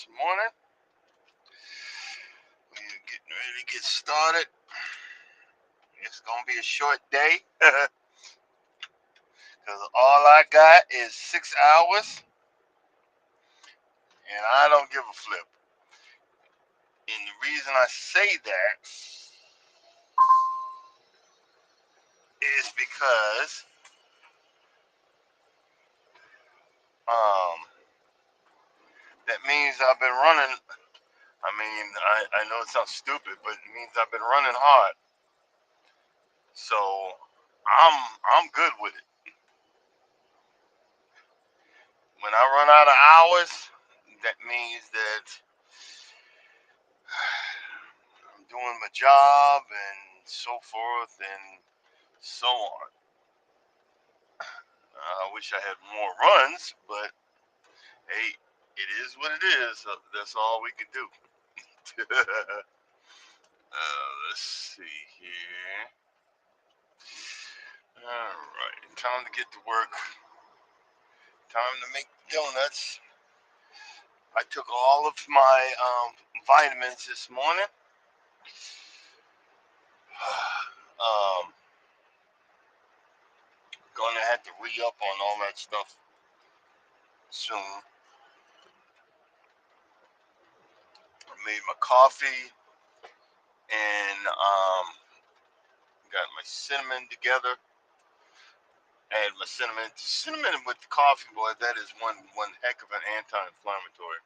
this morning. We're getting ready to get started. It's gonna be a short day because all I got is 6 hours, and I don't give a flip. And the reason I say that is because um, that means I've been running. I mean, I know it sounds stupid, but it means I've been running hard. So I'm good with it. When I run out of hours, that means that I'm doing my job and so forth and so on. I wish I had more runs, but hey, it is what it is. So that's all we can do. Let's see here. All right, time to get to work. Time to make donuts. I took all of my vitamins this morning. Gonna have to re-up on all that stuff soon. I made my coffee and got my cinnamon together. Add my cinnamon with the coffee, boy. That is one heck of an anti-inflammatory.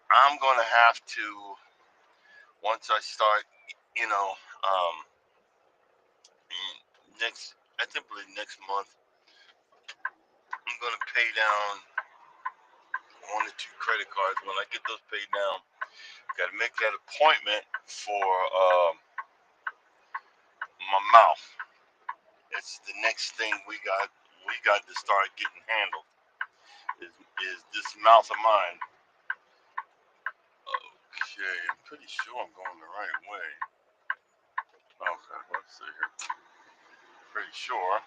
I'm gonna have to once I start, you know, next I think next month I'm gonna pay down 1 or 2 credit cards. When I get those paid down, got to make that appointment for my mouth. It's the next thing we got to start getting handled. Is this mouth of mine? Okay, I'm pretty sure I'm going the right way. Okay, let's see here. Pretty sure.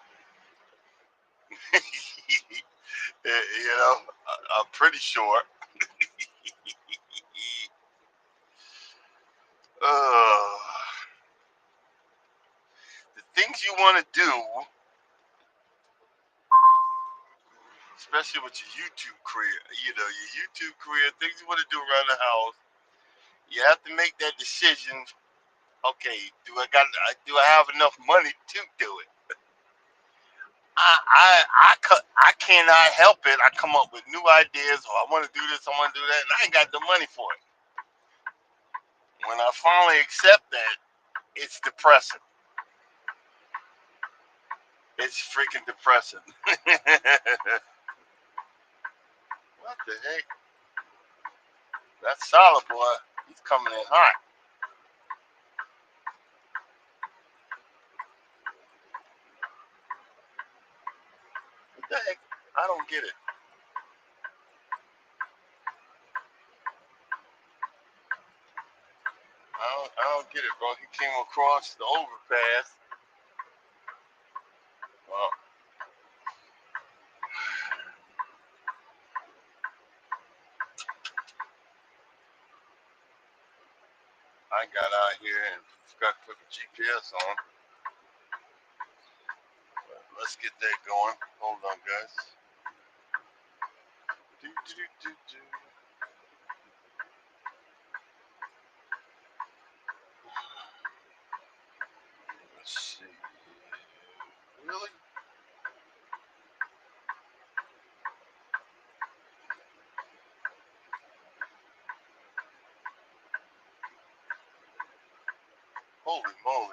I'm pretty sure. uh, the things you want to do, especially with your YouTube career, your YouTube career, things you want to do around the house, you have to make that decision. Okay, do I have enough money to do it? I cannot help it. I come up with new ideas. Or I want to do this. I want to do that, and I ain't got the money for it. When I finally accept that, it's depressing. It's freaking depressing. What the heck? That solid boy, he's coming in hot. What the heck? I don't get it. I don't get it, bro. He came across the overpass. Well, I got out here and forgot to put the GPS on. Let's get that going. Hold on, guys. Do, do, do, do. Let's see. Really? Holy moly.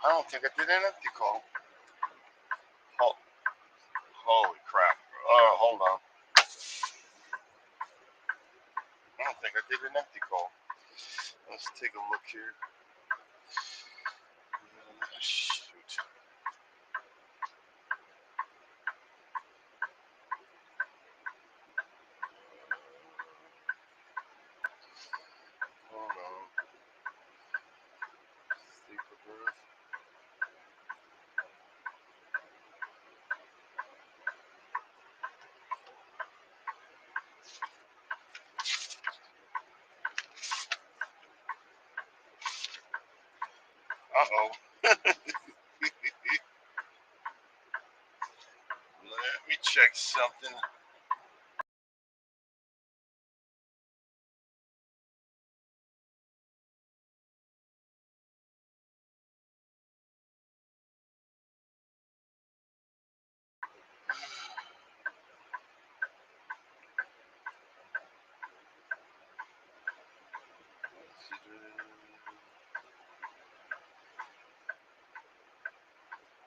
I don't think I did an empty call. Oh, holy crap. Hold on. I don't think I did an empty call. Let's take a look here. Shoot. Hold on. State of birth. Uh-oh. Let me check something.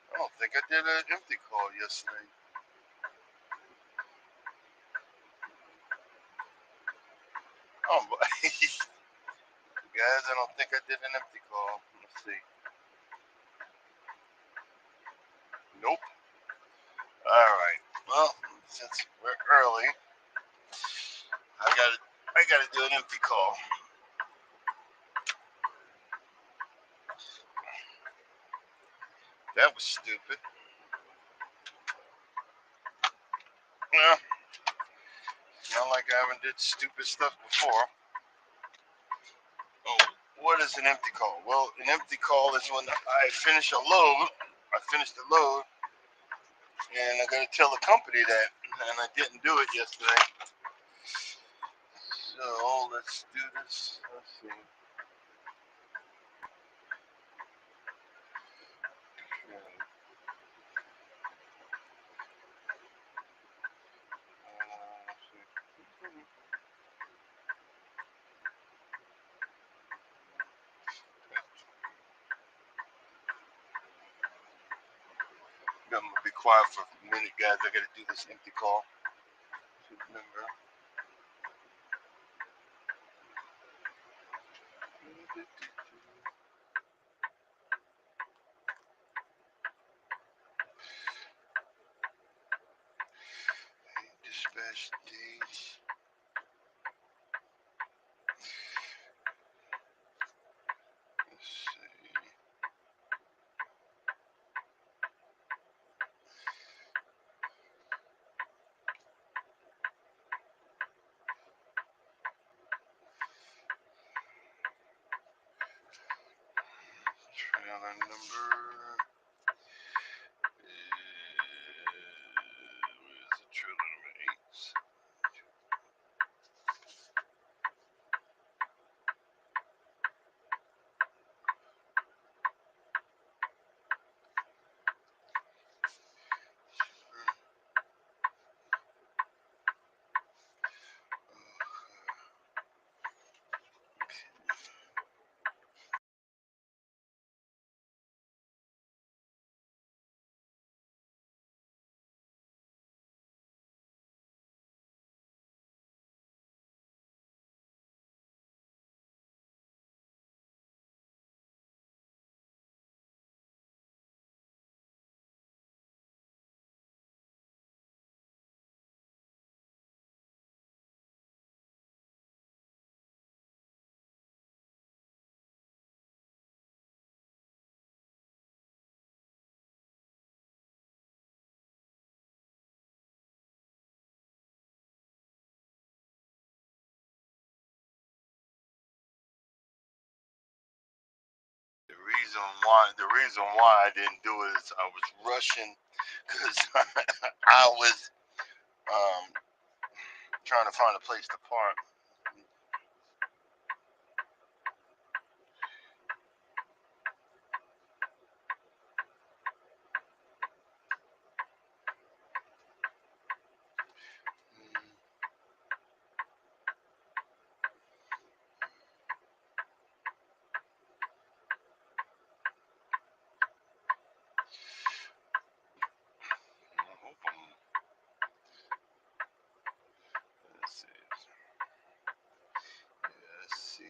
I don't think I did an empty call yesterday. Oh, but guys, I don't think I did an empty call. Let's see. Nope. All right. Well, since we're early, I gotta do an empty call. That was stupid. Well, not like I haven't did stupid stuff before. Oh, what is an empty call? Well, an empty call is when I finish a load. I finished the load, and I gotta tell the company that, and I didn't do it yesterday. So let's do this. Let's see. I'm gonna be quiet for a minute, guys. I gotta do this empty call. Remember. Dispatch dates. Let's see. Trailer number. Where's the trailer number 8? The reason why I didn't do it is I was rushing because I was um, trying to find a place to park. I hope let's see. Yeah, let's see.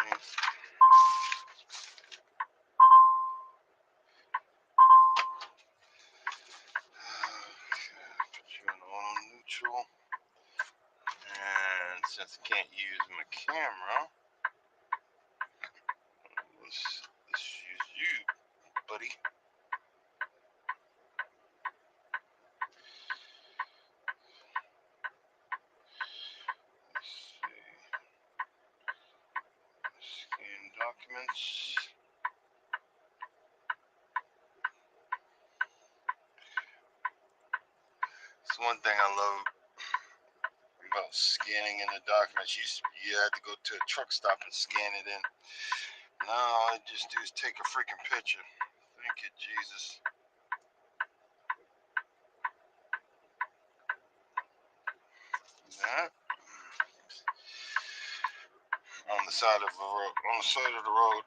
Okay. Put you in auto neutral. And since I can't use my camera, let's use you, buddy. It's one thing I love about scanning in the documents. You had to go to a truck stop and scan it in. Now all I just do is take a freaking picture. Thank you, Jesus. That on the side of the road. On the side of the road.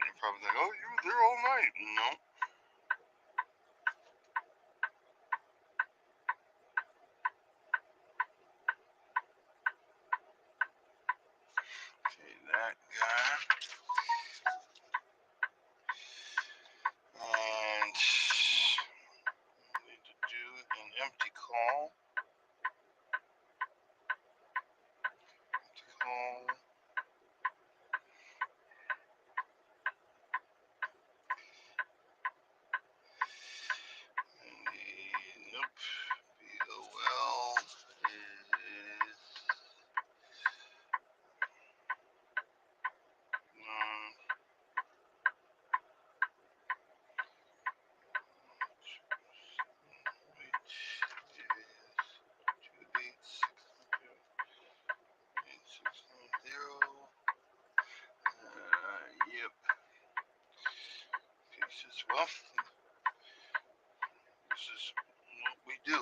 You probably think, oh, you were there all night. No. Okay, that guy. And need to do an empty call. Empty call. Nope. BOL is wait, is 28690. Yep. Pieces. Well, this is what we do.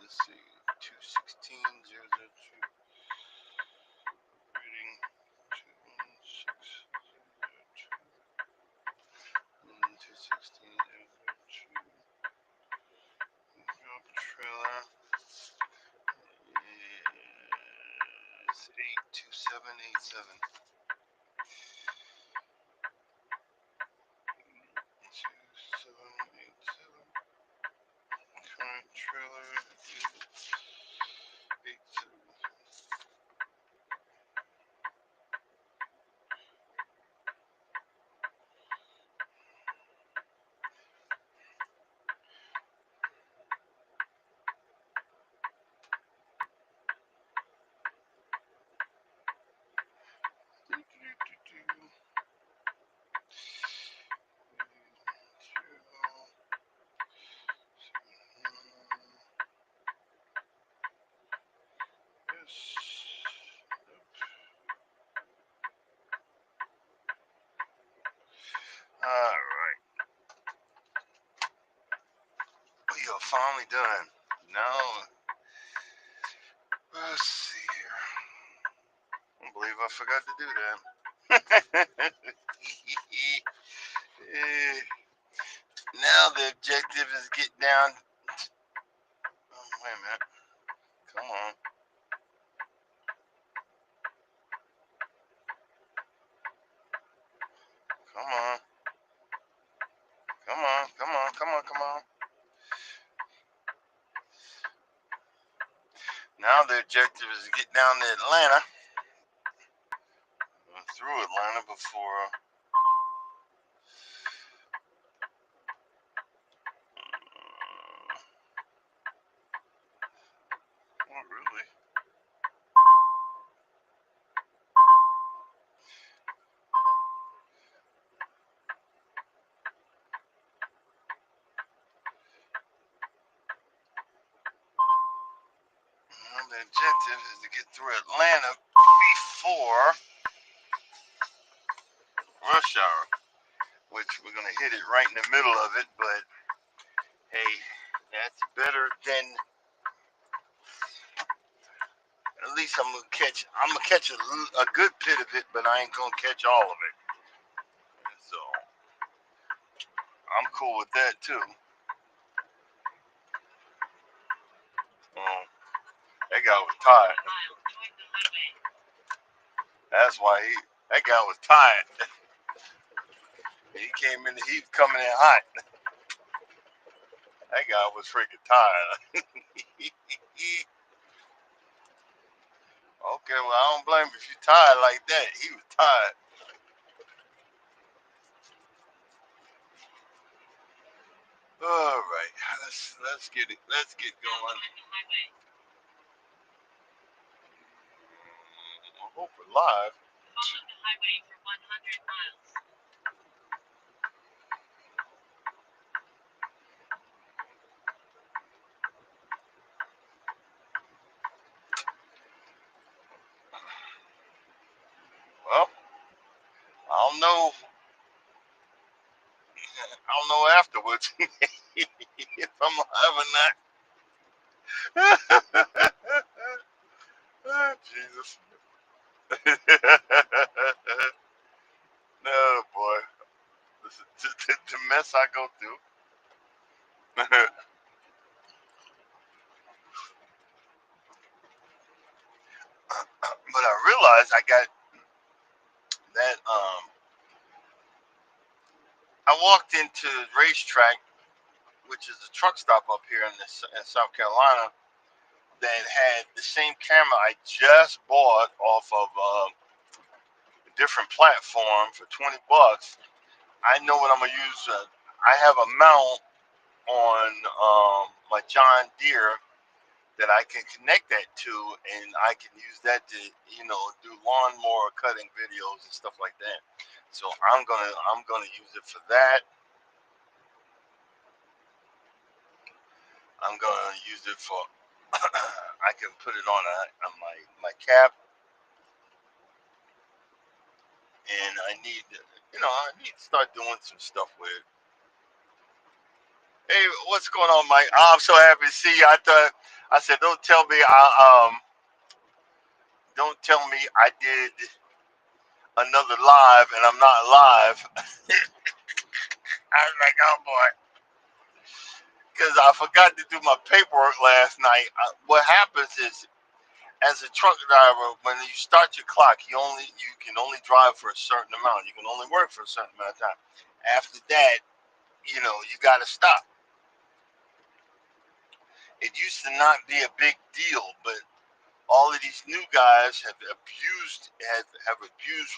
Let's see. 216.002. Reading 216.002. Drop trailer is 82787. 2787. Current trailer is 87. Alright, we are finally done. Now, let's see here. I don't believe I forgot to do that. Now the objective is get down. Oh, wait a minute. Come on. Come on. Come on. Come on. Come on. Come on. Now the objective is to get down to Atlanta. Through Atlanta before. Not really. Well, the objective is to get through Atlanta before rush hour, which we're going to hit it right in the middle of it, but hey, that's better than, at least I'm gonna catch a good bit of it, but I ain't gonna catch all of it. So I'm cool with that too. That guy was tired. That's why that guy was tired. He came in, he was coming in hot. That guy was freaking tired. Okay, well, I don't blame you if you're tired like that. He was tired. All right, let's get it. Let's get going. Oh, we're live. Follow the highway for 100 miles. Well, I'll know. I'll know afterwards if I'm live or not. Oh, Jesus. No, boy. This is the mess I go through. But I realized I got that. I walked into the racetrack, which is a truck stop up here in South Carolina, that had the same camera I just bought off of a different platform for $20. I know what I'm gonna use. I have a mount on my John Deere that I can connect that to, and I can use that to, do lawnmower cutting videos and stuff like that. So I'm gonna use it for that. I'm gonna use it for. I can put it on my cap, and I need to start doing some stuff with it. Hey, what's going on, Mike? Oh, I'm so happy to see you. I said, don't tell me I did another live and I'm not live. I was like, oh boy, because I forgot to do my paperwork last night. What happens is, as a truck driver, when you start your clock, you can only drive for a certain amount. You can only work for a certain amount of time. After that, you got to stop. It used to not be a big deal, but all of these new guys have abused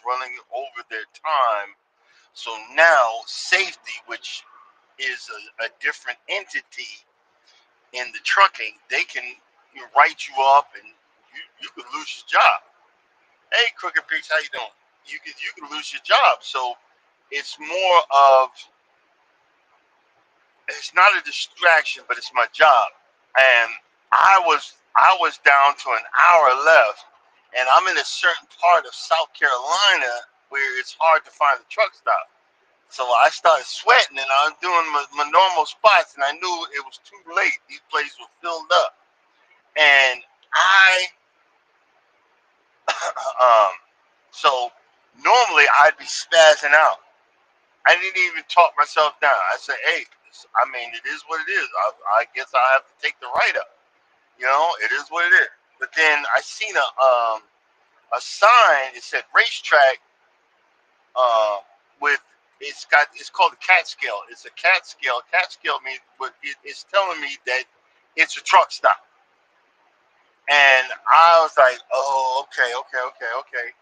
running over their time. So now safety, which is a different entity in the trucking, they can write you up and you could lose your job. Hey, Crooked Peaks, how you doing? You could lose your job. So it's more of, it's not a distraction, but it's my job. And I was down to an hour left, and I'm in a certain part of South Carolina where it's hard to find a truck stop. So I started sweating, and I was doing my normal spots, and I knew it was too late. These places were filled up, and I, um, so normally I'd be spazzing out. I didn't even talk myself down. I said, "Hey, I mean, it is what it is. I guess I have to take the write up. It is what it is." But then I seen a sign. It said racetrack, uh, with it's called a cat scale. It's a cat scale. Cat scale means, but it's telling me that it's a truck stop. And I was like, oh, okay, okay, okay, okay.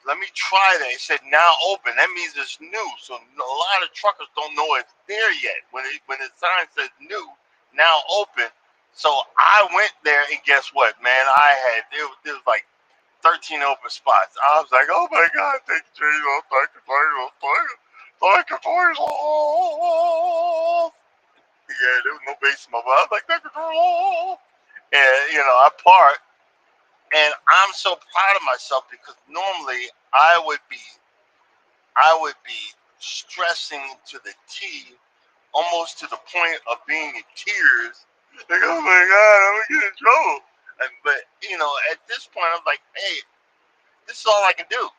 Let me try that. It said now open. That means it's new. So a lot of truckers don't know it's there yet. When the sign says new, now open. So I went there, and guess what, man? There was like 13 open spots. I was like, oh my God, thank you, Jesus. Thank you, Jesus. Thank you, Jesus. Yeah, there was no bass in my voice. I was like, thank you, Jesus. And, I parked, and I'm so proud of myself because normally I would be stressing to the T, almost to the point of being in tears. Like, oh my God, I'm gonna get in trouble. But at this point, I'm like, hey, this is all I can do.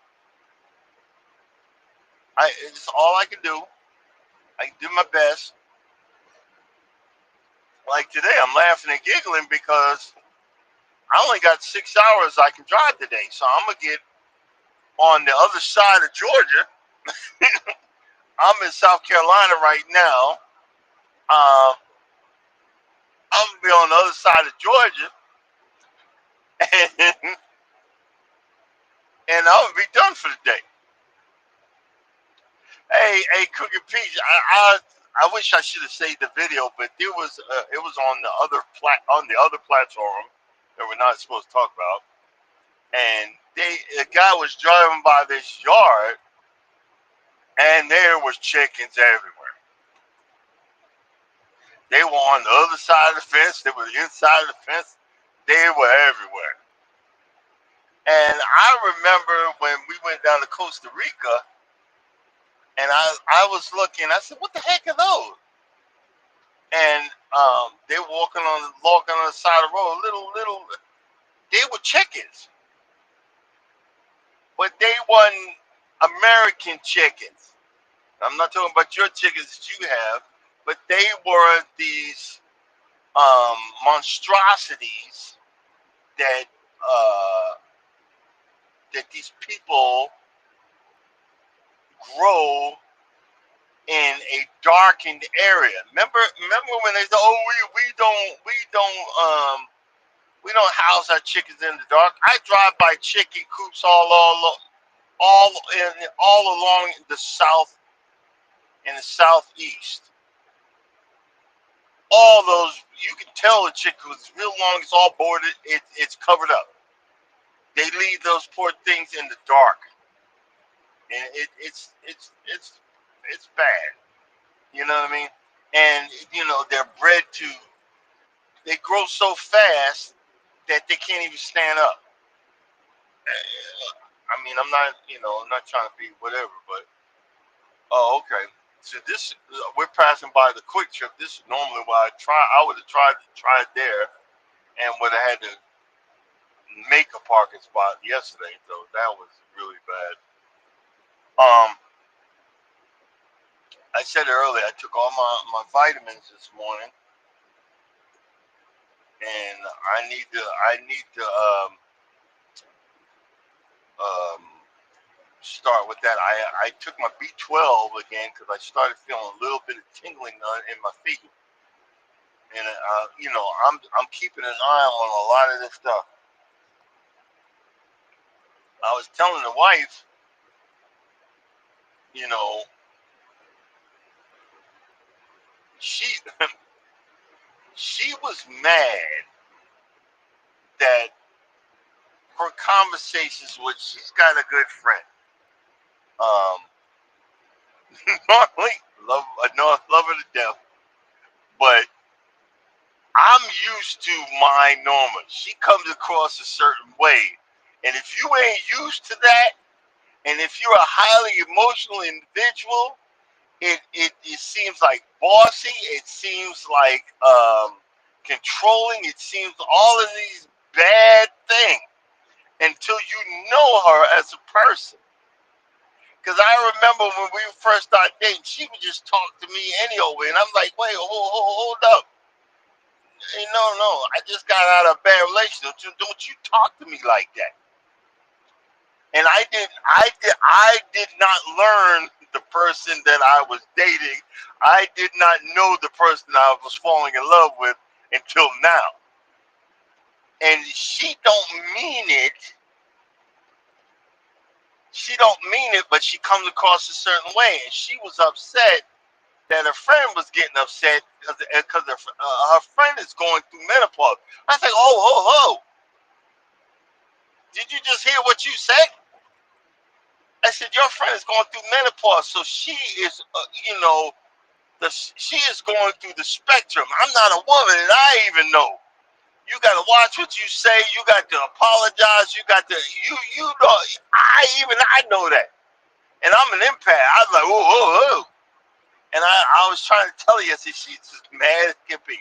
It's all I can do. I do my best. Like today, I'm laughing and giggling because I only got 6 hours I can drive today. So I'm gonna get on the other side of Georgia. I'm in South Carolina right now. Uh, I'm gonna be on the other side of Georgia, and I'll be done for the day. Hey, Cookie Peach, I wish I should have saved the video, but it was on the other platform that we're not supposed to talk about, and the guy was driving by this yard, and there was chickens everywhere. They were on the other side of the fence. They were inside of the fence. They were everywhere. And I remember when we went down to Costa Rica, and I was looking. I said, "What the heck are those?" And they were walking on the side of the road. Little. They were chickens, but they weren't American chickens. I'm not talking about your chickens that you have, but they were these monstrosities that uh, that these people grow in a darkened area. Remember when they said, "Oh, we don't house our chickens in the dark." I drive by chicken coops all along the south and the southeast. All those, you can tell the chicken was real long. It's all boarded. It's covered up. They leave those poor things in the dark, and it's bad. You know what I mean? And they're bred to. They grow so fast that they can't even stand up. I mean, I'm not trying to be whatever, but oh, okay. So this, we're passing by the Quick Trip. This is normally what I would have tried there, and would have had to make a parking spot yesterday. So that was really bad. I said earlier, I took all my vitamins this morning, and I need to start with that. I took my B12 again because I started feeling a little bit of tingling in my feet, and I'm keeping an eye on a lot of this stuff. I was telling the wife, you know, she she was mad that her conversations with, she's got a good friend. Um, normally I know I love her to death, but I'm used to my Norma. She comes across a certain way, and if you ain't used to that, and if you're a highly emotional individual, it seems like bossy. It seems like controlling. It seems all of these bad things until you know her as a person. Because I remember when we first started dating, she would just talk to me any old way, and I'm like, wait, hold up. Hey, no, I just got out of a bad relationship. Don't you talk to me like that. And I did not learn the person that I was dating. I did not know the person I was falling in love with until now. And she don't mean it. She don't mean it, but she comes across a certain way. And she was upset that her friend was getting upset because her friend is going through menopause. I was like, oh. Did you just hear what you said? I said, your friend is going through menopause, so she is, she is going through the spectrum. I'm not a woman, and I even know. You got to watch what you say. You got to apologize. You got to, you know, I know that. And I'm an empath. I was like, whoa. And I was trying to tell her, I said, she's as mad as can be.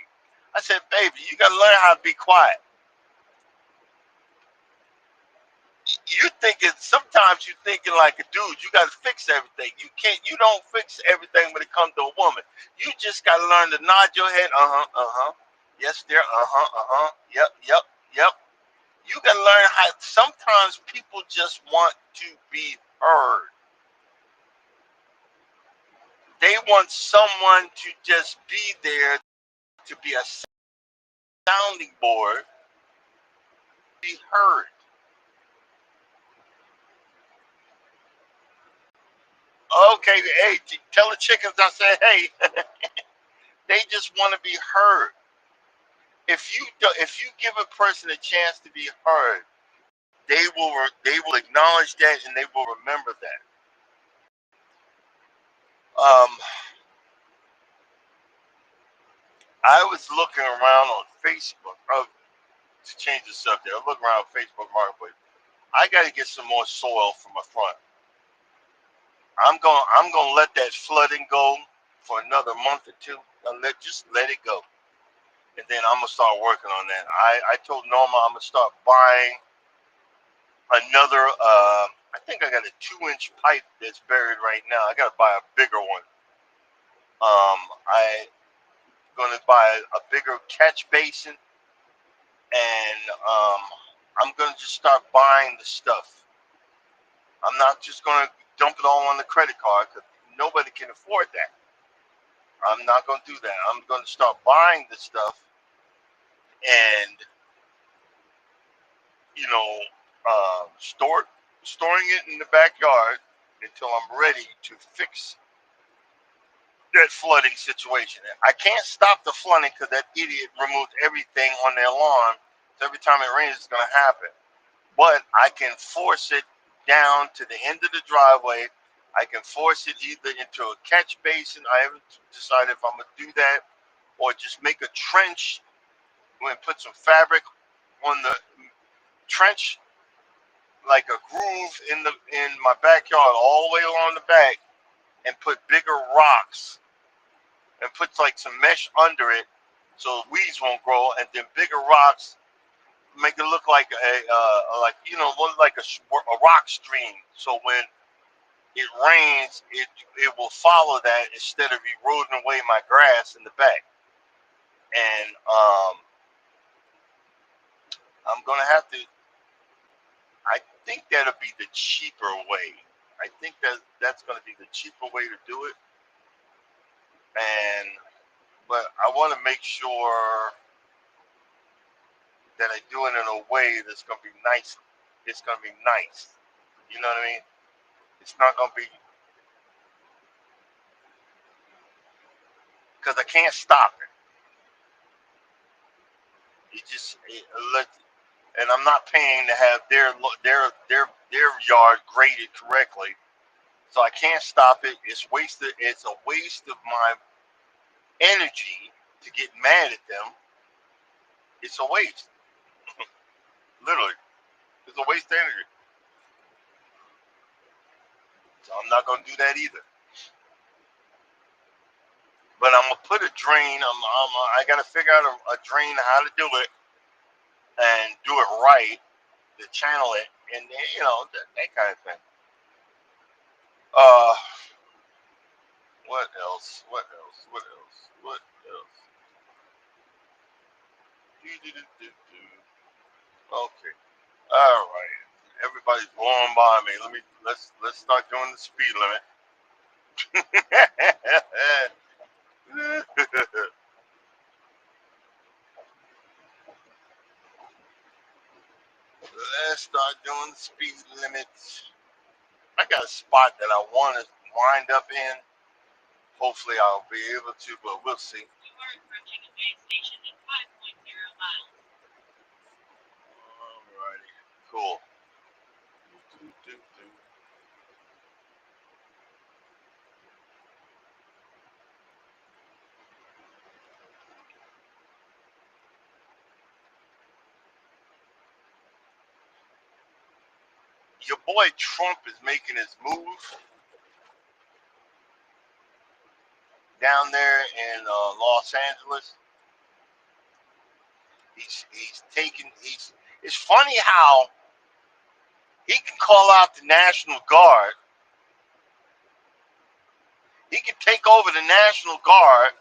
I said, baby, you got to learn how to be quiet. Sometimes you're thinking like a dude. You got to fix everything. You don't fix everything when it comes to a woman. You just got to learn to nod your head. Yes, dear. Yep. You got to learn how. Sometimes people just want to be heard. They want someone to just be there, to be a sounding board, be heard. Okay, hey, tell the chickens I said, hey, they just want to be heard. If you give a person a chance to be heard, they will acknowledge that and they will remember that. Um, I was looking around on Facebook. To change the subject, I look around Facebook Marketplace. I got to get some more soil for my front. I'm gonna let that flooding go for another month or two. Just let it go, and then I'm gonna start working on that. I told Norma I'm gonna start buying another. I think I got a 2-inch pipe that's buried right now. I gotta buy a bigger one. I gonna buy a bigger catch basin, and I'm gonna just start buying the stuff. I'm not just gonna dump it all on the credit card because nobody can afford that. I'm not gonna do that. I'm gonna start buying the stuff and you know storing it in the backyard until I'm ready to fix that flooding situation. I can't stop the flooding because that idiot removed everything on their lawn. So every time it rains, it's gonna happen. But I can force it down to the end of the driveway. I can force it either into a catch basin. I haven't decided if I'm gonna do that or just make a trench and put some fabric on the trench, like a groove in my backyard all the way along the back, and put bigger rocks and put like some mesh under it so weeds won't grow, and then bigger rocks make it look like like a rock stream. So when it rains, it will follow that instead of eroding away my grass in the back. And I'm gonna have to. I think that'll be the cheaper way. I think that's gonna be the cheaper way to do it. And but I want to make sure that I do it in a way that's gonna be nice. It's gonna be nice. You know what I mean? It's not gonna be because I can't stop it. Let, and I'm not paying to have their yard graded correctly, so I can't stop it. It's wasted. It's a waste of my energy to get mad at them. It's a waste, literally. It's a waste of energy. So I'm not gonna do that either. But I'm gonna put a drain. I gotta figure out a drain how to do it and do it right to channel it, and that kind of thing. Uh, what else? What else? What else? What else? Okay. All right. Everybody's blowing by me. Let's start doing the speed limit. Let's start doing the speed limits. I got a spot that I want to wind up in. Hopefully, I'll be able to, but we'll see. You are approaching a way station in 5.0 miles. Alrighty, cool. Your boy Trump is making his move down there in Los Angeles. He's taking. It's funny how he can call out the National Guard. He can take over the National Guard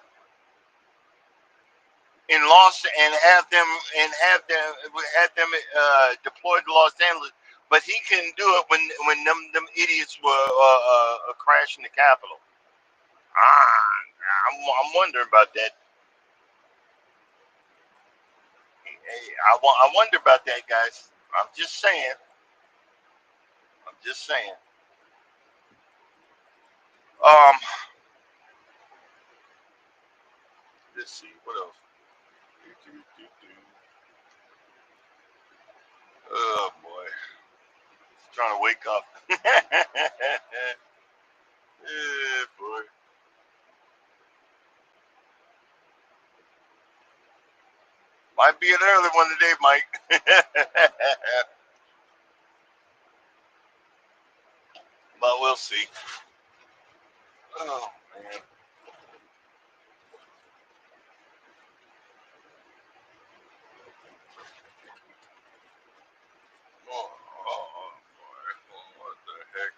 in and have them deployed to Los Angeles, but he couldn't do it when them idiots were crashing the Capitol. I'm wondering about that. I wonder about that, guys. I'm just saying. I'm just saying. Um, let's see what else. Oh boy. Trying to wake up. Yeah, boy. Might be an early one today, Mike. But we'll see. Oh man. Oh, boy. What the heck?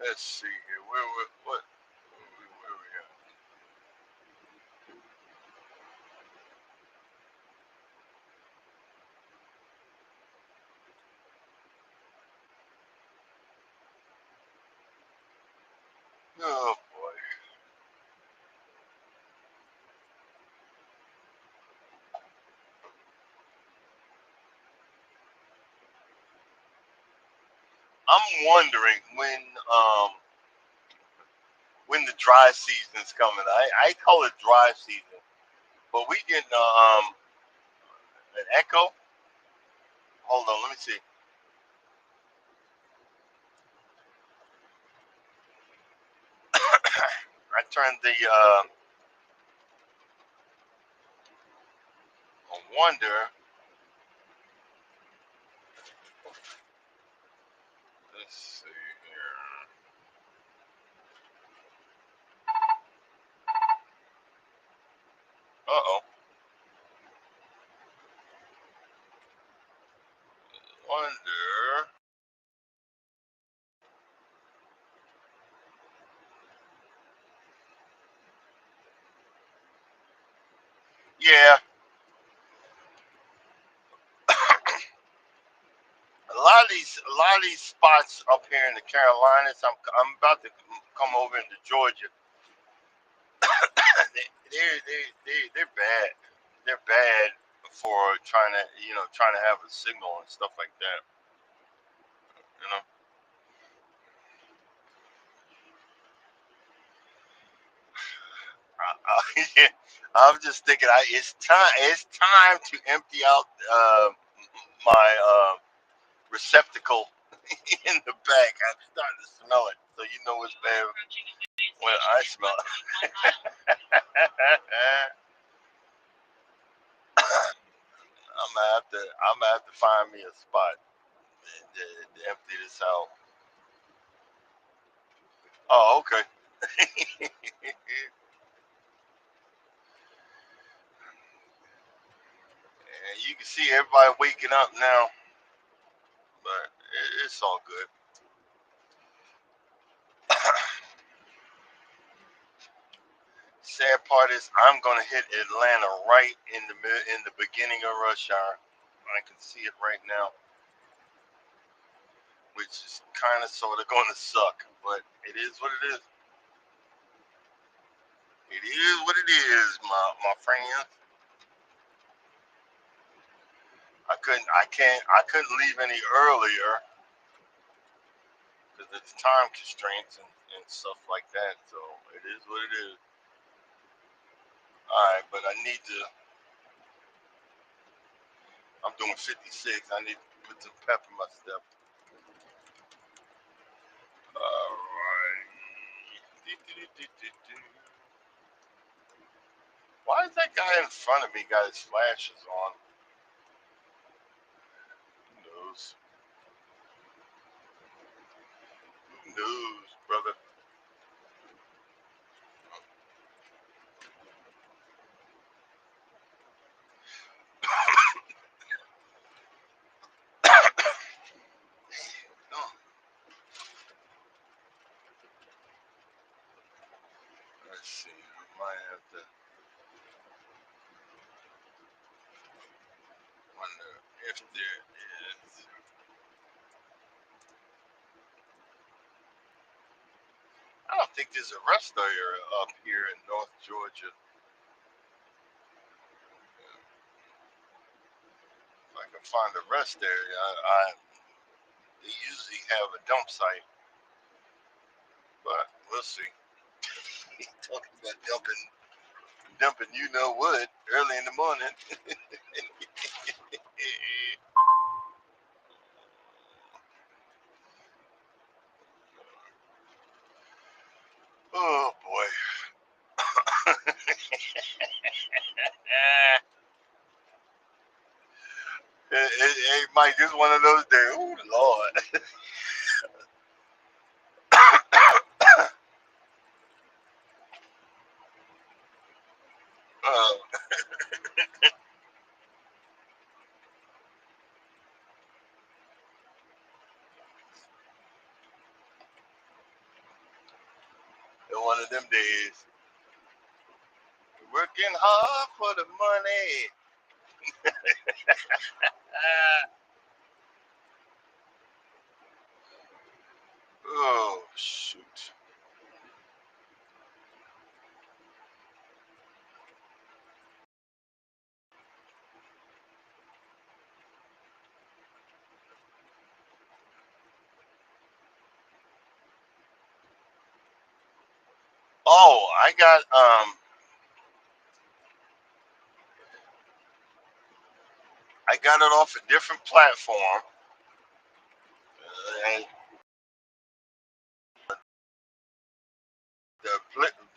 Let's see here. What? Where we at? Oh boy. I'm wondering when the dry season's coming. I call it dry season, but we getting an echo. Hold on, let me see. I turned the I wonder. Let's see here. Uh oh. Wonder. Yeah, a lot of these spots up here in the Carolinas. I'm about to come over into Georgia. They're bad. They're bad for trying to have a signal and stuff like that. You know. Yeah, I'm just thinking. It's time. It's time to empty out my receptacle in the back. I'm starting to smell it, so you know it's bad Approaching a highway when station I in smell 1.1 miles. it. I'm gonna have to find me a spot to empty this out. Oh, okay. And you can see everybody waking up now, but it's all good. Sad part is I'm gonna hit Atlanta right in the beginning of rush hour. I can see it right now, which is kind of sort of going to suck, but it is what it is. It is what it is, my friends. I couldn't leave any earlier because it's time constraints and stuff like that. So it is what it is. All right, but I need to. I'm doing 56. I need to put some pep in my step. All right. Why is that guy in front of me got his flashes on? Who knows? Who knows, brother? Oh, let's see. I might have to wonder if there is. I don't think there's a rest area up here in North Georgia. If I can find a rest area, They usually have a dump site, but we'll see. Talking about dumping, you know what, early in the morning. Oh boy. Hey, Mike, it's one of those days. Oh Lord. uh, one of them days. Working hard for the money. Ah, oh shoot. Oh, I got it off a different platform. And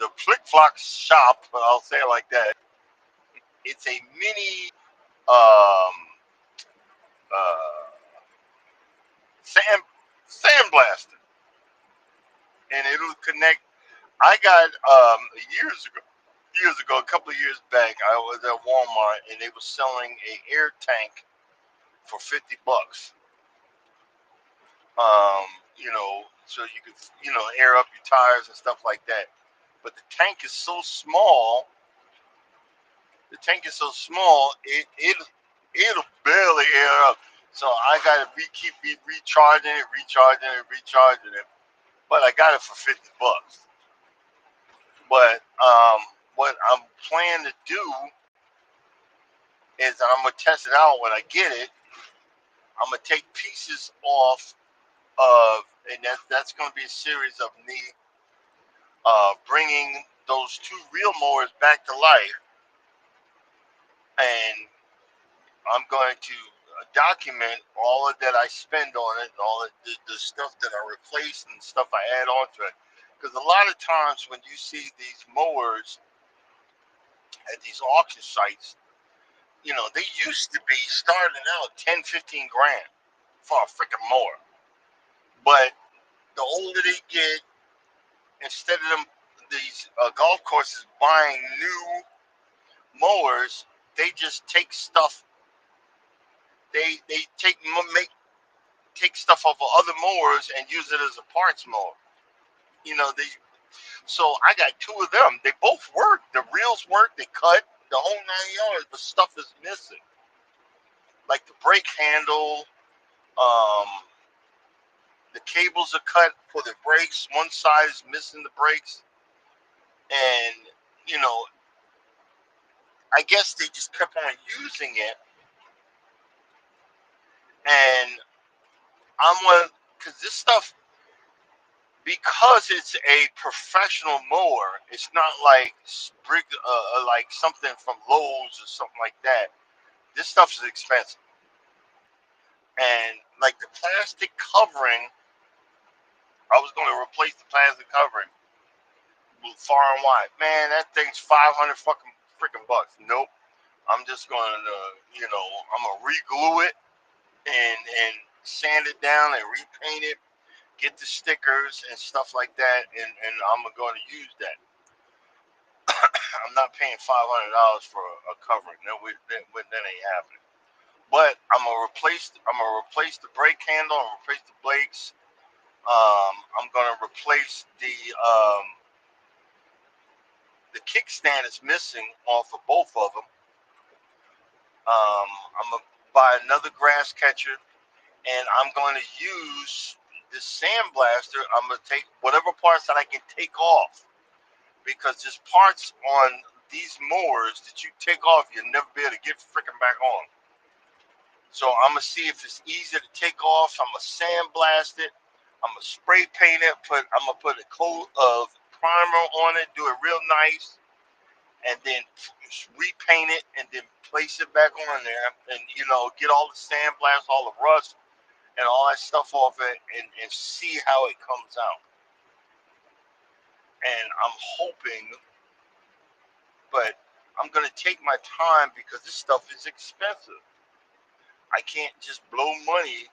the Flick Flock shop, I'll say it like that. It's a mini um uh sand sandblaster, and it'll connect. I got years ago, a couple of years back, I was at Walmart and they were selling a air tank for $50. Um, so you could air up your tires and stuff like that. But the tank is so small. The tank is so small, it'll barely air up. So I gotta keep recharging it. But I got it for $50. But what I'm planning to do is that I'm gonna test it out when I get it. I'm gonna take pieces off of, and that's gonna be a series of me bringing those two reel mowers back to life, and I'm going to document all of that I spend on it, and all of the stuff that I replace and stuff I add on to it. Because a lot of times when you see these mowers at these auction sites, they used to be starting out 10, 15 grand for a freaking mower. But the older they get, instead of these golf courses buying new mowers, they just take stuff. They take stuff off of other mowers and use it as a parts mower. They so I got two of them. They both work. The reels work. They cut the whole 9 yards, but stuff is missing, like the brake handle. Um, the cables are cut for the brakes. One side is missing the brakes, and you know, I guess they just kept on using it, and I'm one because this stuff, because it's a professional mower. It's not like like something from Lowe's or something like that. This stuff is expensive, and like the plastic covering, I was going to replace the plastic covering far and wide. Man, that thing's 500 fucking freaking bucks. Nope. I'm just going to, I'm gonna reglue it and sand it down and repaint it, get the stickers and stuff like that, and I'm going to use that. I'm not paying $500 for a covering. No, that ain't happening. But I'm gonna replace the brake handle. I'm gonna replace the brakes. I'm gonna replace the kickstand is missing off of both of them. I'm gonna buy another grass catcher, and I'm going to use this sandblaster. I'm gonna take whatever parts that I can take off, because there's parts on these mowers that you take off, you'll never be able to get freaking back on. So I'm gonna see if it's easy to take off. I'm gonna sandblast it. I'm gonna spray paint it. I'm gonna put a coat of primer on it. Do it real nice, and then repaint it, and then place it back on there, and get all the sandblast, all the rust, and all that stuff off it, and see how it comes out. And I'm hoping, but I'm gonna take my time because this stuff is expensive. I can't just blow money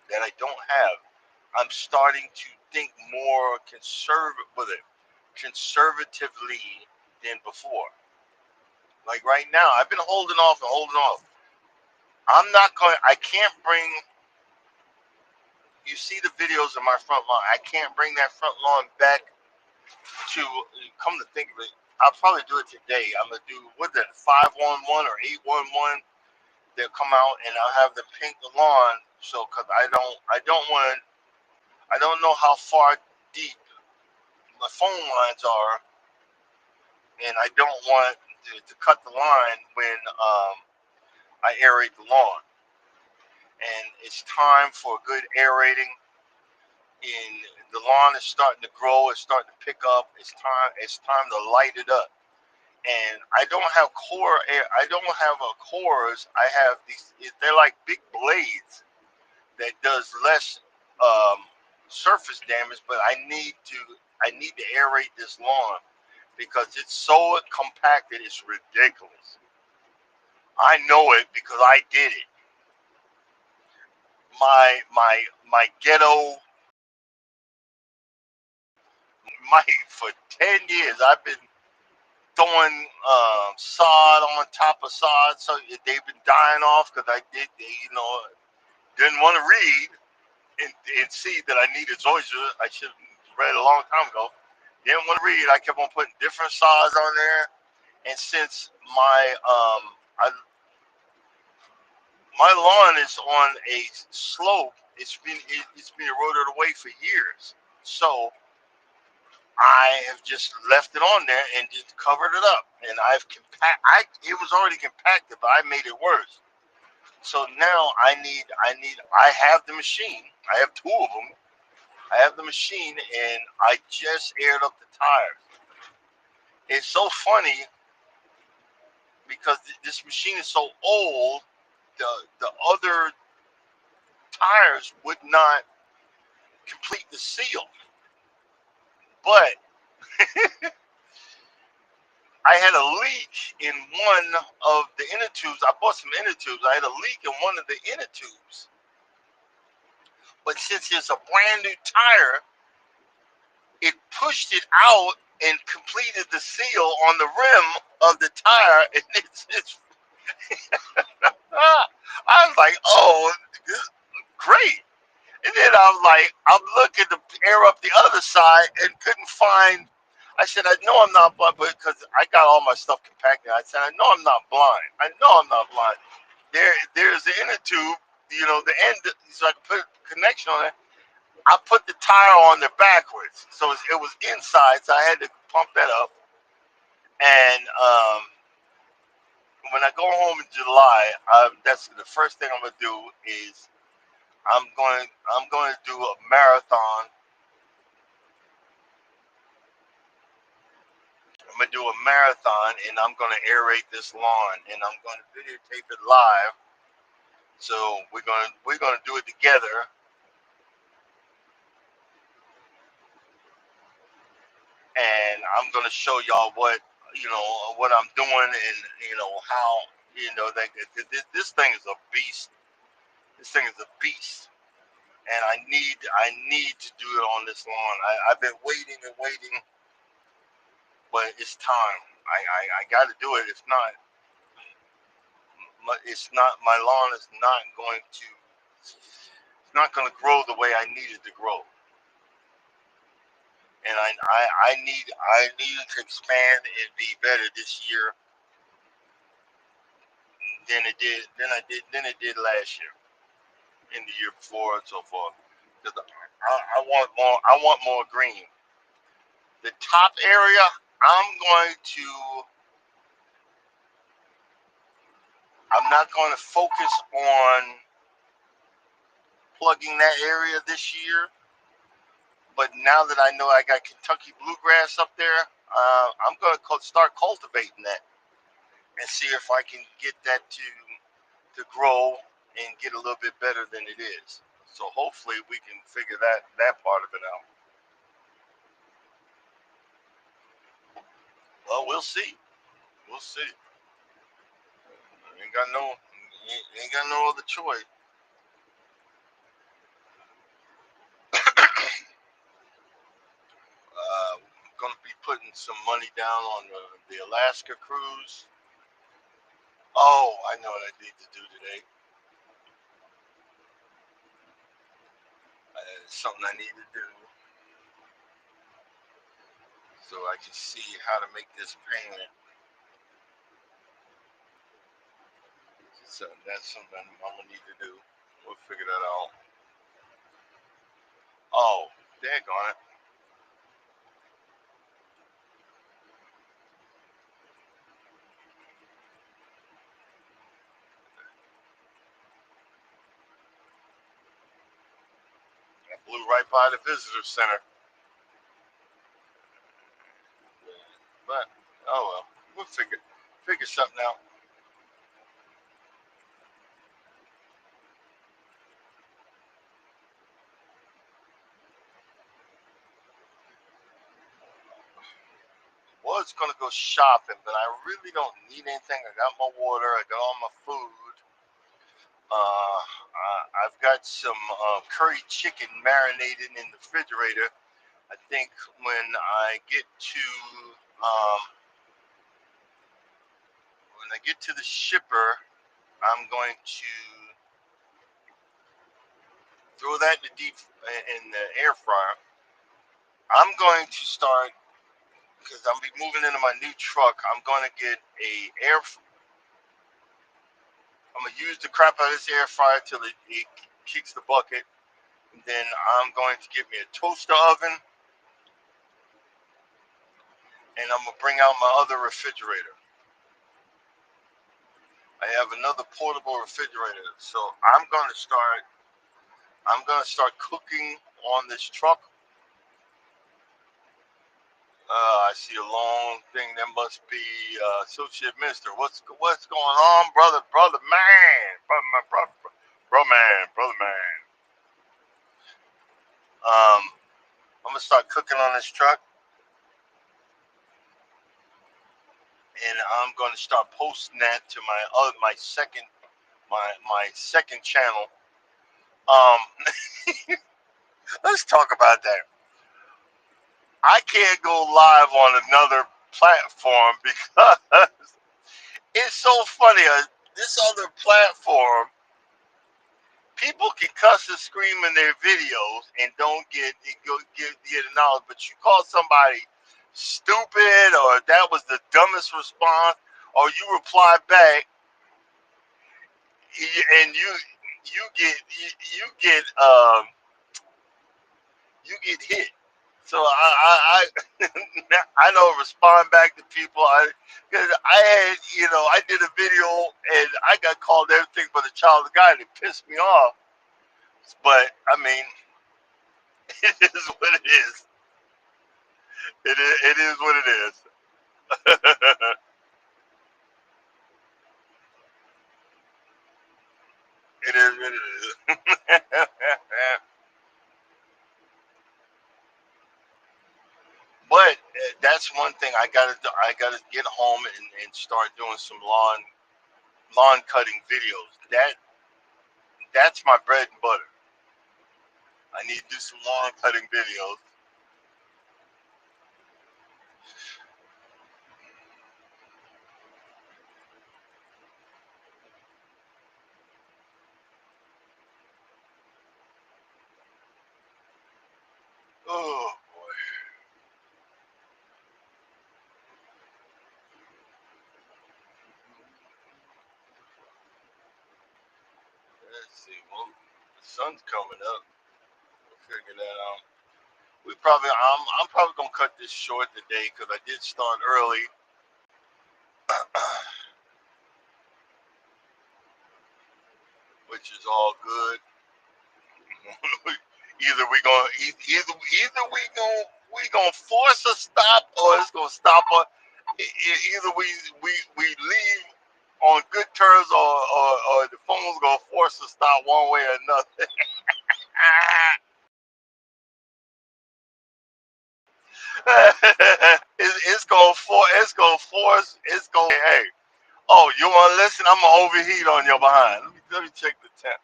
that I don't have. I'm starting to think more conservatively than before. Like right now, I've been holding off and holding off. I'm not going. I can't bring. You see the videos of my front lawn. I can't bring that front lawn back to. Come to think of it, I'll probably do it today. I'm gonna do what the 511 or 811. They'll come out and I'll have them paint the lawn. So, cause I don't want. I don't know how far deep my phone lines are, and I don't want to cut the line when I aerate the lawn. And it's time for good aerating. And the lawn is starting to grow. It's starting to pick up. It's time. It's time to light it up. And I don't have core air. I don't have a cores. I have these. They're like big blades that does less um, surface damage. But I need to. I need to aerate this lawn because it's so compacted. It's ridiculous. I know it because I did it. My ghetto. My for 10 years I've been throwing sod on top of sod, so they've been dying off because I didn't want to read and see that I needed zoysia. I should have read a long time ago. Didn't want to read. I kept on putting different sods on there, and since my lawn is on a slope, it's been eroded away for years. So I have just left it on there and just covered it up, and it was already compacted, but I made it worse. So now I have the machine. I have two of them. I have the machine, and I just aired up the tires. It's so funny because this machine is so old. The other tires would not complete the seal, but I had a leak in one of the inner tubes. I bought some inner tubes. I had a leak in one of the inner tubes. But since it's a brand new tire, it pushed it out and completed the seal on the rim of the tire. And it's I was like, oh, this is great. And then I was like, I'm looking to air up the other side and couldn't find. I said, I know I'm not blind, but because I got all my stuff compacted, I said, I know I'm not blind. I know I'm not blind. There's the inner tube, the end, so I can put a connection on it. I put the tire on there backwards, so it was inside, so I had to pump that up. And when I go home in July, that's the first thing I'm gonna do is I'm going to do a marathon. I'm gonna do a marathon, and I'm gonna aerate this lawn, and I'm gonna videotape it live. So we're gonna do it together, and I'm gonna show y'all what I'm doing, and how that this thing is a beast. This thing is a beast, and I need to do it on this lawn. I've been waiting and waiting, but it's time. I got to do it. If not, it's not my lawn is not going to it's not going to grow the way I need it to grow, and I need it to expand and be better this year than it did last year, in the year before, and so forth. Because I want more. I want more green. The top area, I'm going to. I'm not going to focus on. plugging that area this year. But now that I know I got Kentucky bluegrass up there, I'm gonna start cultivating that and see if I can get that to grow and get a little bit better than it is. So hopefully we can figure that part of it out. Well, we'll see. We'll see. Ain't got no other choice. Gonna be putting some money down on the Alaska cruise. Oh, I know what I need to do today. It's something I need to do so I can see how to make this payment. So that's something I'm gonna need to do. We'll figure that out. Oh, daggone it. I blew right by the visitor center. But oh well, we'll figure something out. Was gonna go shopping, but I really don't need anything. I got my water. I got all my food. I've got some curry chicken marinated in the refrigerator. I think when I get to um, the shipper, I'm going to throw that in the air fryer. I'm going to start because I'm be moving into my new truck. I'm going to get I'm gonna use the crap out of this air fryer till it kicks the bucket. And then I'm going to get me a toaster oven, and I'm gonna bring out my other refrigerator. I have another portable refrigerator, so I'm gonna start cooking on this truck. I see a long thing. That must be Associate Minister. What's going on, brother man, brother man. I'm gonna start cooking on this truck, and I'm gonna start posting that to my second channel. Let's talk about that. I can't go live on another platform because it's so funny. This other platform, people can cuss and scream in their videos and don't get acknowledged. But you call somebody stupid, or that was the dumbest response, or you reply back, and you get you get you get hit. So I I don't respond back to people. Cause I had I did a video and I got called everything but a child of God, and it pissed me off. But I mean, it is what it is. It is what it is. It is what it is. But that's one thing I gotta get home and start doing some lawn cutting videos. That's my bread and butter. I need to do some lawn cutting videos. Oh boy. Let's see. Well, the sun's coming up. We'll figure that out. I'm probably gonna cut this short today because I did start early. Which is all good. Either we gonna either we gonna force a stop or it's gonna stop us. Either we leave on good terms or the phone's gonna force a stop one way or another. it's gonna hey, oh, you wanna listen? I'm gonna overheat on your behind. Let me check the temp.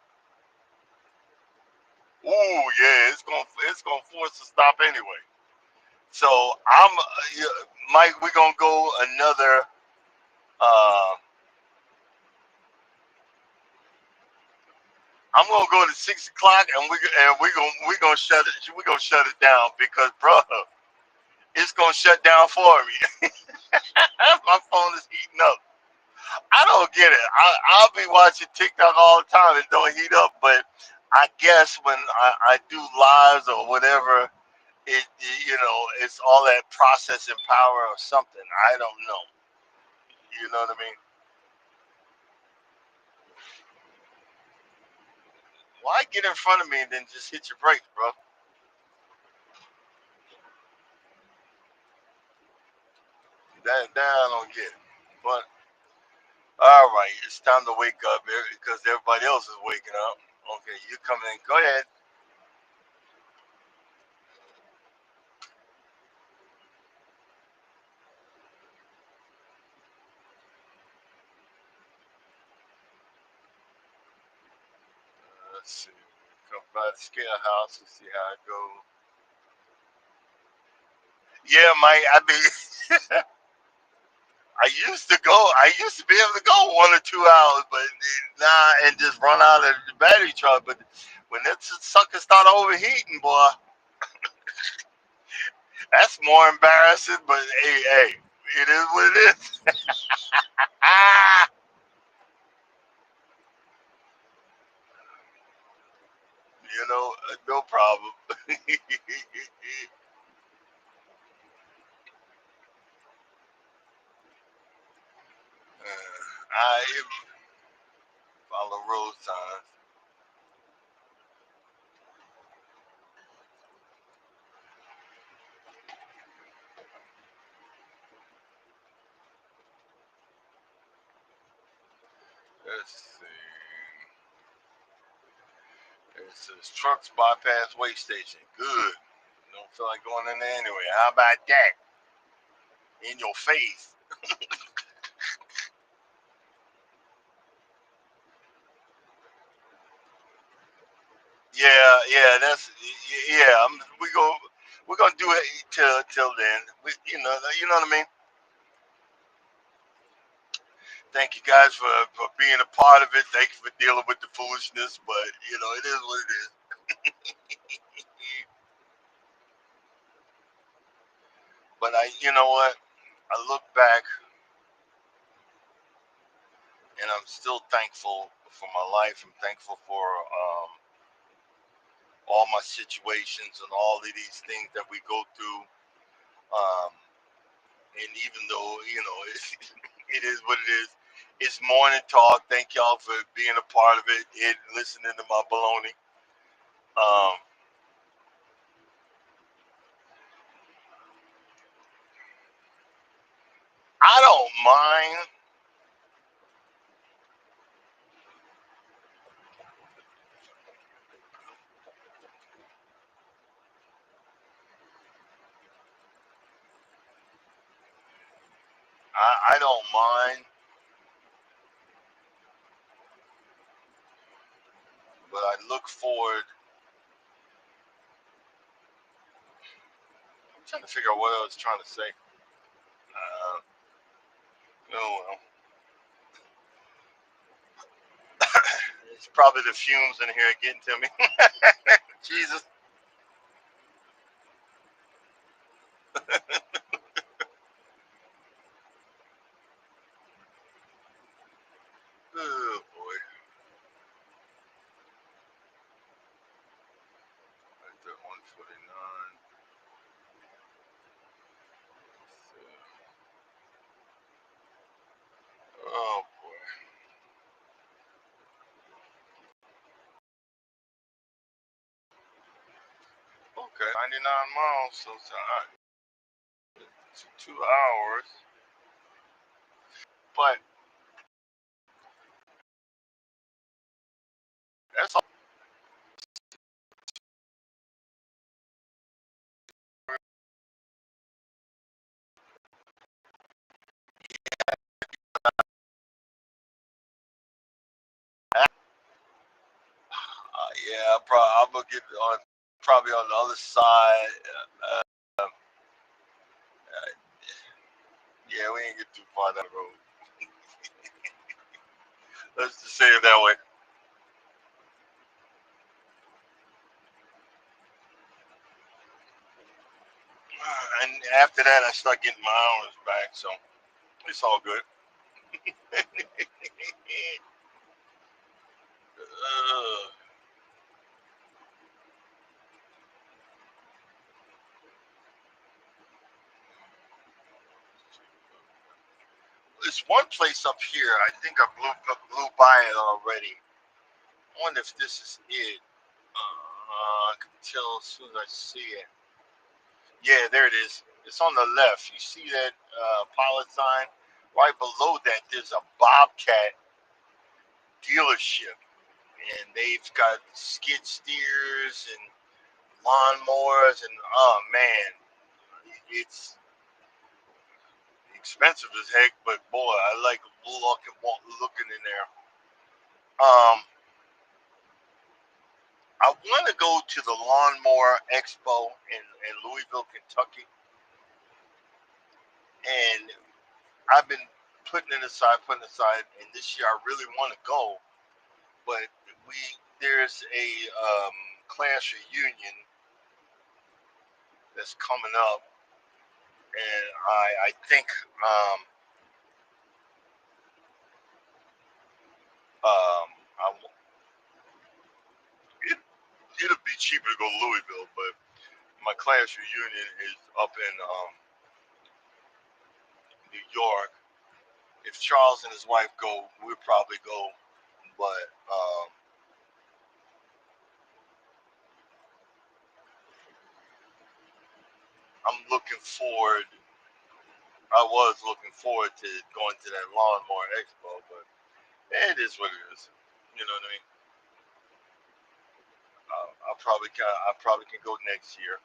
Ooh, yeah, it's gonna force a stop anyway. So yeah, Mike, we're gonna go another. Uh, I'm gonna go to 6 o'clock, and we gonna shut it down because, bro, it's gonna shut down for me. My phone is heating up. I don't get it. I'll be watching TikTok all the time. It don't heat up, but I guess when I do lives or whatever, it's all that processing power or something. I don't know. You know what I mean? Why get in front of me and then just hit your brakes, bro? That I don't get. But all right, it's time to wake up because everybody else is waking up. Okay, you come in. Go ahead. Let's see. Come by the scale house and see how it goes. Yeah, Mike. I used to be able to go 1 or 2 hours, but nah, and just run out of the battery charge. But when that sucker start overheating, boy, that's more embarrassing. But hey, it is what it is. Ah, no problem. I follow road signs. Let's see. It says trucks bypass way station. Good. Don't feel like going in there anyway. How about that? In your face. Yeah, yeah. Yeah. We're gonna do it till then. You know what I mean. Thank you guys for being a part of it. Thank you for dealing with the foolishness, but it is what it is. But you know what? I look back and I'm still thankful for my life. I'm thankful for all my situations and all of these things that we go through. Um, and even though it is what it is, it's morning talk. Thank y'all for being a part of it and listening to my baloney. Um, I don't mind. I don't mind, but I look forward. I'm trying to figure out what I was trying to say. Uh, oh well, it's probably the fumes in here getting to me. Jesus. Oh boy. Right there, 149. Oh boy. 99 miles, so it's 2 hours. But that's all. Yeah, I'm gonna get on probably on the other side. Uh, yeah, we ain't get too far down the road. Let's just say it that way. And after that, I start getting my hours back, so it's all good. There's one place up here. I think I blew by it already. I wonder if this is it. I can tell as soon as I see it. Yeah, there it is. It's on the left. You see that pilot sign? Right below that, there's a Bobcat dealership, and they've got skid steers and lawnmowers, and oh man, it's expensive as heck. But boy, I like looking in there. I want to go to the Lawnmower Expo in Louisville, Kentucky, and I've been putting it aside, and this year I really want to go, but there's a class reunion that's coming up, and I think um, I, it, it'll be cheaper to go to Louisville, but my class reunion is up in New York. If Charles and his wife go, we'll probably go, but I'm looking forward. I was looking forward to going to that lawnmower expo, but it is what it is. You know what I mean? I probably can go next year.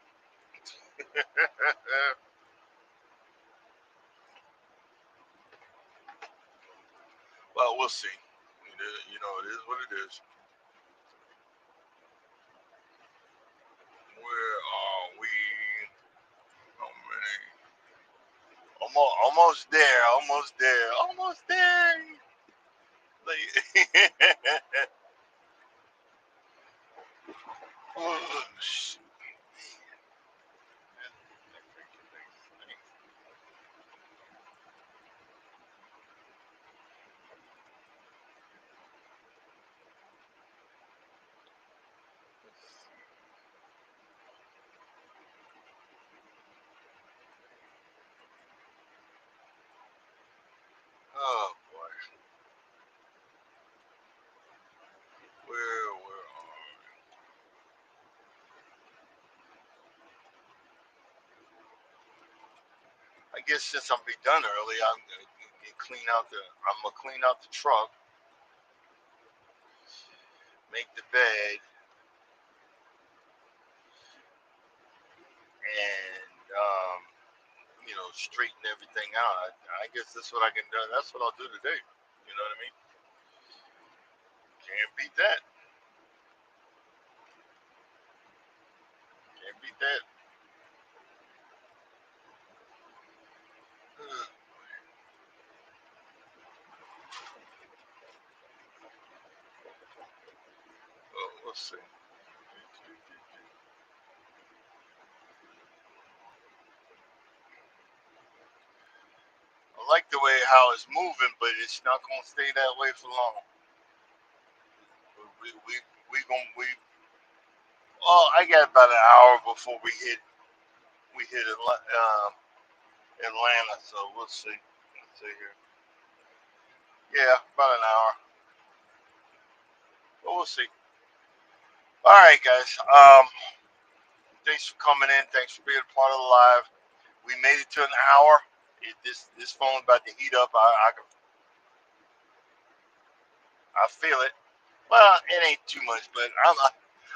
Well, we'll see. You know, it is what it is. Where are we? How many? Almost there. Almost there. Almost there. Like, oh, oh boy. Where are we? I guess since I'm be done early, I'm gonna clean out the. I'm gonna clean out the truck, make the bed, and straighten everything out. I guess that's what I can do. That's what I'll do today. You know what I mean? Can't beat that. Can't beat that. Oh, we'll see. I like the way how it's moving, but it's not gonna stay that way for long. We we we gonna we. Oh, I got about an hour before we hit Atlanta, so we'll see. Let's see here. Yeah, about an hour, but we'll see. All right, guys. Thanks for coming in. Thanks for being a part of the live. We made it to an hour. This phone's about to heat up. I feel it. Well, it ain't too much, but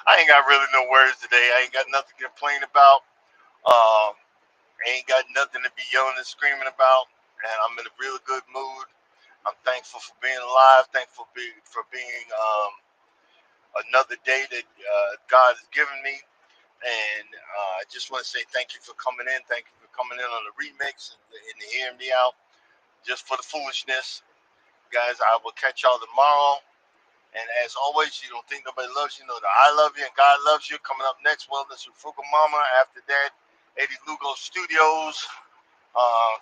I ain't got really no words today. I ain't got nothing to complain about. Um, I ain't got nothing to be yelling and screaming about, and I'm in a real good mood. I'm thankful for being alive. Thankful for being another day that God has given me. And I just want to say thank you for coming in. Thank you for coming in on the remix and hearing me out just for the foolishness. Guys, I will catch y'all tomorrow. And as always, you don't think nobody loves you, know that I love you and God loves you. Coming up next, Wellness with Frugal Mama. After that, Eddie Lugo Studios. Uh,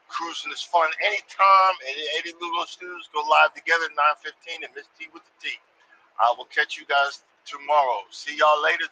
Cruising is fun anytime. And Eddie Lugo Studios go live together at 9:15 and Miss T with the T. I will catch you guys tomorrow. See y'all later.